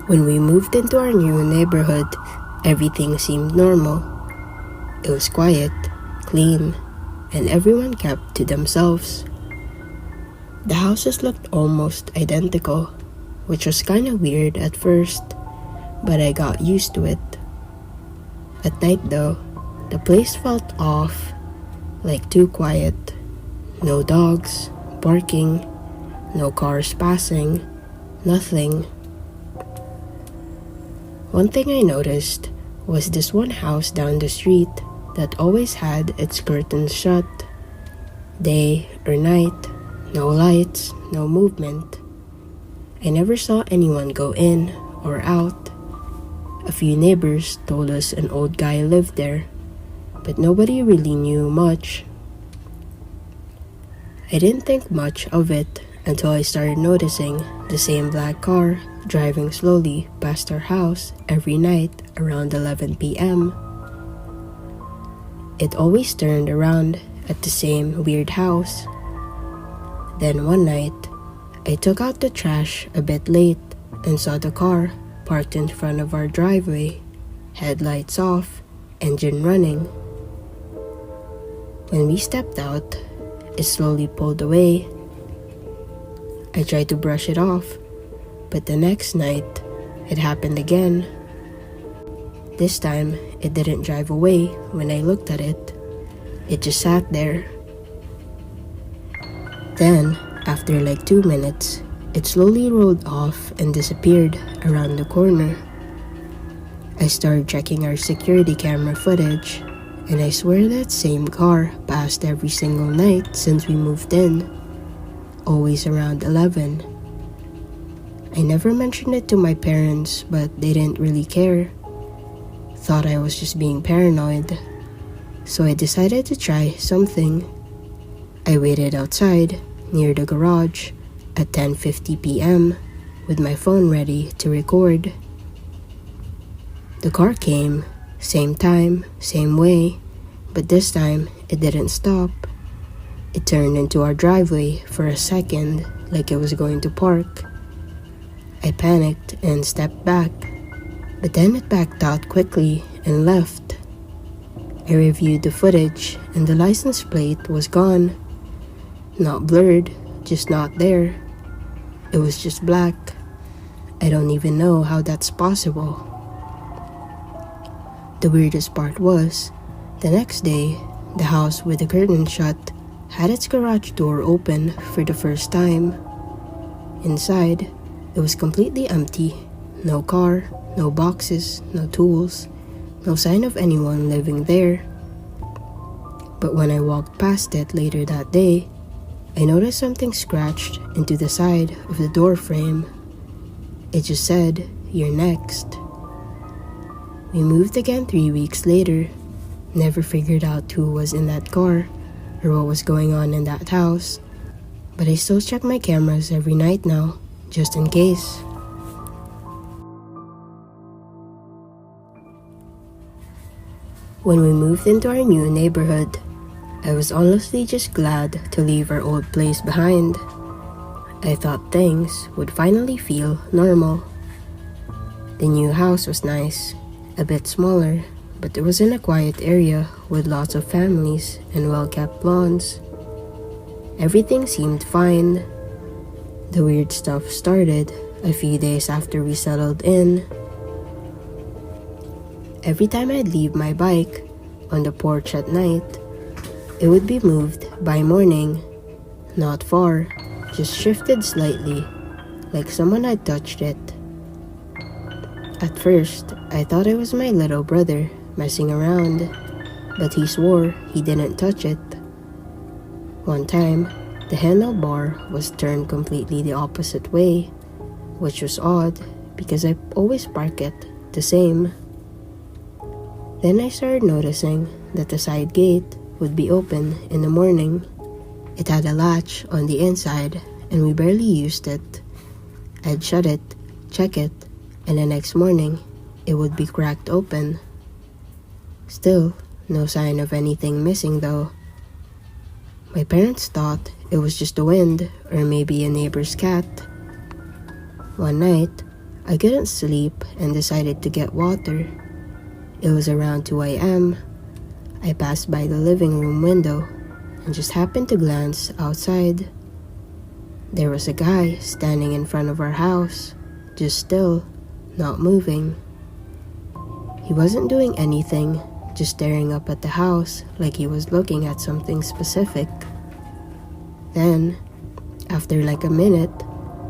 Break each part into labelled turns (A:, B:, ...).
A: When we moved into our new neighborhood, everything seemed normal. It was quiet, clean, and everyone kept to themselves. The houses looked almost identical, which was kind of weird at first, but I got used to it. At night though, the place felt off, like too quiet. No dogs barking, no cars passing, nothing. One thing I noticed was this one house down the street that always had its curtains shut. Day or night, no lights, no movement. I never saw anyone go in or out. A few neighbors told us an old guy lived there, but nobody really knew much. I didn't think much of it until I started noticing the same black car driving slowly past our house every night around 11 p.m. It always turned around at the same weird house. Then one night, I took out the trash a bit late and saw the car parked in front of our driveway, headlights off, engine running. When we stepped out, it slowly pulled away. I tried to brush it off, but the next night, it happened again. This time, it didn't drive away when I looked at it. It just sat there. Then, after like 2 minutes, it slowly rolled off and disappeared around the corner. I started checking our security camera footage, and I swear that same car passed every single night since we moved in, always around 11. I never mentioned it to my parents, but they didn't really care. Thought I was just being paranoid. So I decided to try something. I waited outside near the garage at 10:50 p.m. with my phone ready to record. The car came, same time, same way, but this time it didn't stop. It turned into our driveway for a second like it was going to park. I panicked and stepped back, but then it backed out quickly and left. I reviewed the footage and the license plate was gone. Not blurred, just not there. It was just black. I don't even know how that's possible. The weirdest part was, the next day, the house with the curtain shut had its garage door open for the first time. Inside, it was completely empty. No car, no boxes, no tools, no sign of anyone living there. But when I walked past it later that day, I noticed something scratched into the side of the door frame. It just said, "You're next." We moved again 3 weeks later. Never figured out who was in that car or what was going on in that house. But I still check my cameras every night now, just in case. When we moved into our new neighborhood, I was honestly just glad to leave our old place behind. I thought things would finally feel normal. The new house was nice, a bit smaller, but it was in a quiet area with lots of families and well-kept lawns. Everything seemed fine. The weird stuff started a few days after we settled in. Every time I'd leave my bike on the porch at night, it would be moved by morning. Not far, just shifted slightly, like someone had touched it. At first, I thought it was my little brother messing around, but he swore he didn't touch it. One time, the handlebar was turned completely the opposite way, which was odd because I always park it the same. Then I started noticing that the side gate would be open in the morning. It had a latch on the inside and we barely used it. I'd shut it, check it, and the next morning it would be cracked open. Still, no sign of anything missing though. My parents thought it was just the wind or maybe a neighbor's cat. One night, I couldn't sleep and decided to get water. It was around 2 a.m. I passed by the living room window and just happened to glance outside. There was a guy standing in front of our house, just still, not moving. He wasn't doing anything, just staring up at the house like he was looking at something specific. Then, after like a minute,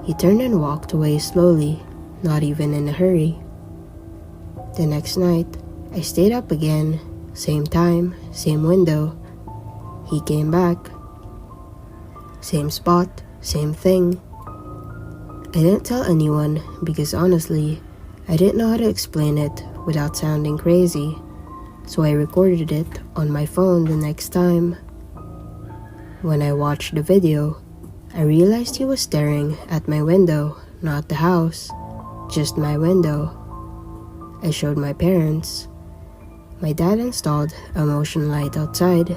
A: he turned and walked away slowly, not even in a hurry. The next night, I stayed up again, same time, same window. He came back. Same spot, same thing. I didn't tell anyone because honestly, I didn't know how to explain it without sounding crazy, so I recorded it on my phone the next time. When I watched the video, I realized he was staring at my window, not the house, just my window. I showed my parents. My dad installed a motion light outside,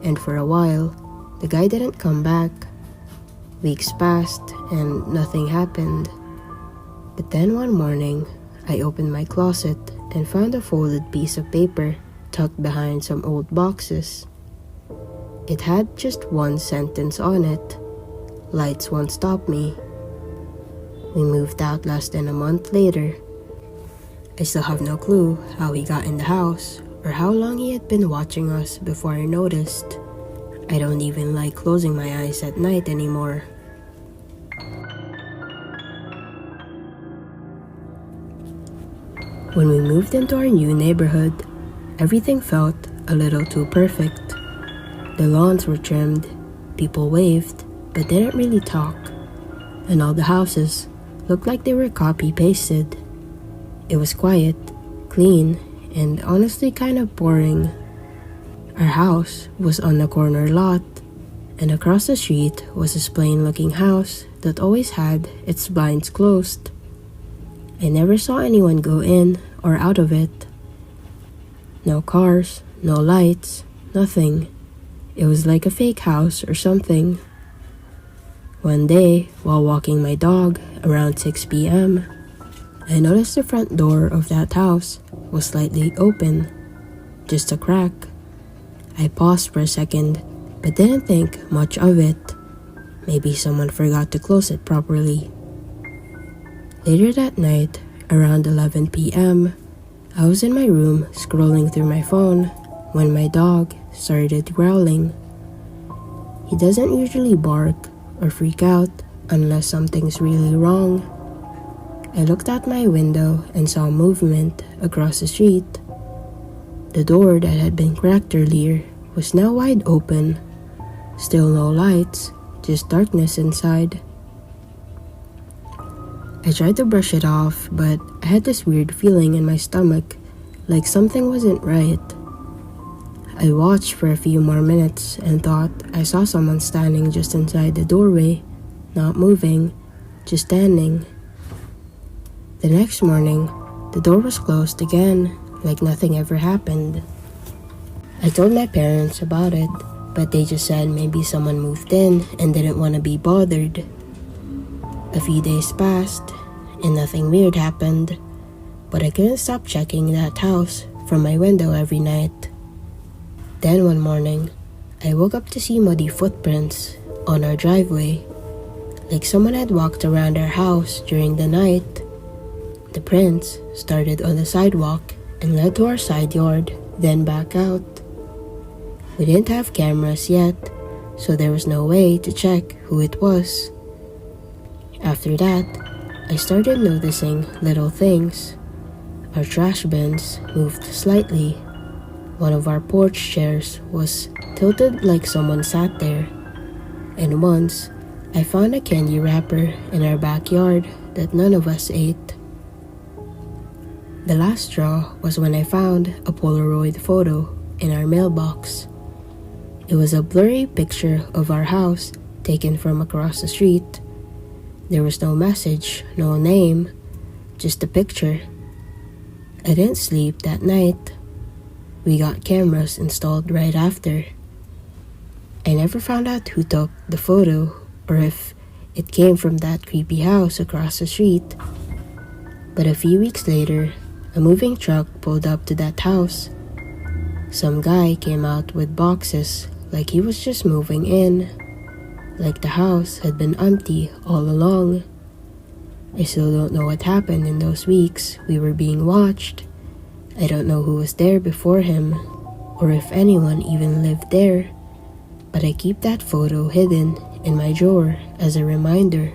A: and for a while, the guy didn't come back. Weeks passed and nothing happened. But then one morning, I opened my closet and found a folded piece of paper tucked behind some old boxes. It had just one sentence on it: "Lights won't stop me." We moved out less than a month later. I still have no clue how he got in the house or how long he had been watching us before I noticed. I don't even like closing my eyes at night anymore. When we moved into our new neighborhood, everything felt a little too perfect. The lawns were trimmed, people waved, but didn't really talk, and all the houses looked like they were copy-pasted. It was quiet, clean, and honestly kind of boring. Our house was on a corner lot, and across the street was this plain-looking house that always had its blinds closed. I never saw anyone go in or out of it. No cars, no lights, nothing. It was like a fake house or something. One day, while walking my dog around 6 p.m., I noticed the front door of that house was slightly open, just a crack. I paused for a second, but didn't think much of it. Maybe someone forgot to close it properly. Later that night, around 11 p.m., I was in my room scrolling through my phone when my dog started growling. He doesn't usually bark or freak out unless something's really wrong. I looked out my window and saw movement across the street. The door that had been cracked earlier was now wide open. Still no lights, just darkness inside. I tried to brush it off, but I had this weird feeling in my stomach, like something wasn't right. I watched for a few more minutes and thought I saw someone standing just inside the doorway, not moving, just standing. The next morning, the door was closed again, like nothing ever happened. I told my parents about it, but they just said maybe someone moved in and didn't want to be bothered. A few days passed, and nothing weird happened, but I couldn't stop checking that house from my window every night. Then one morning, I woke up to see muddy footprints on our driveway, like someone had walked around our house during the night. The prints started on the sidewalk and led to our side yard, then back out. We didn't have cameras yet, so there was no way to check who it was. After that, I started noticing little things. Our trash bins moved slightly. One of our porch chairs was tilted like someone sat there. And once, I found a candy wrapper in our backyard that none of us ate. The last straw was when I found a Polaroid photo in our mailbox. It was a blurry picture of our house taken from across the street. There was no message, no name, just a picture. I didn't sleep that night. We got cameras installed right after. I never found out who took the photo or if it came from that creepy house across the street. But a few weeks later, a moving truck pulled up to that house. Some guy came out with boxes like he was just moving in, like the house had been empty all along. I still don't know what happened in those weeks we were being watched. I don't know who was there before him, or if anyone even lived there, but I keep that photo hidden in my drawer as a reminder